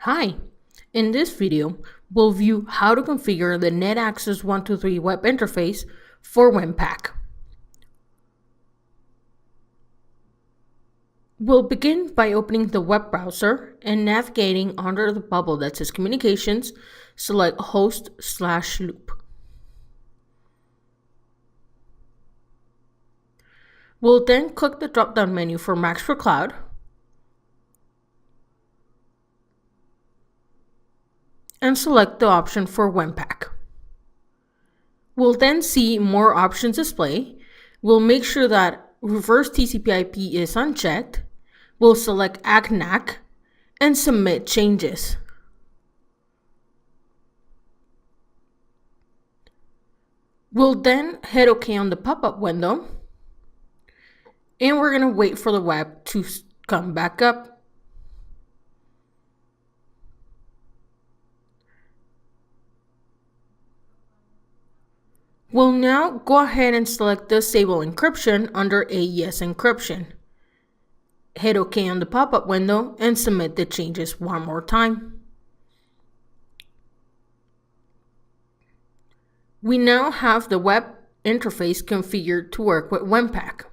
Hi, in this video, we'll view how to configure the NetAXS 123 web interface for WIN-PAK. We'll begin by opening the web browser and navigating under the bubble that says Communications, select host/loop. We'll then click the drop-down menu for Macs for Cloud, and select the option for WIN-PAK. We'll then see more options display. We'll make sure that reverse TCP/IP is unchecked. We'll select Add NAC and submit changes. We'll then hit OK on the pop-up window, and we're going to wait for the web to come back up. We'll now go ahead and select Disable Encryption under AES Encryption. Hit OK on the pop-up window and submit the changes one more time. We now have the web interface configured to work with WIN-PAK.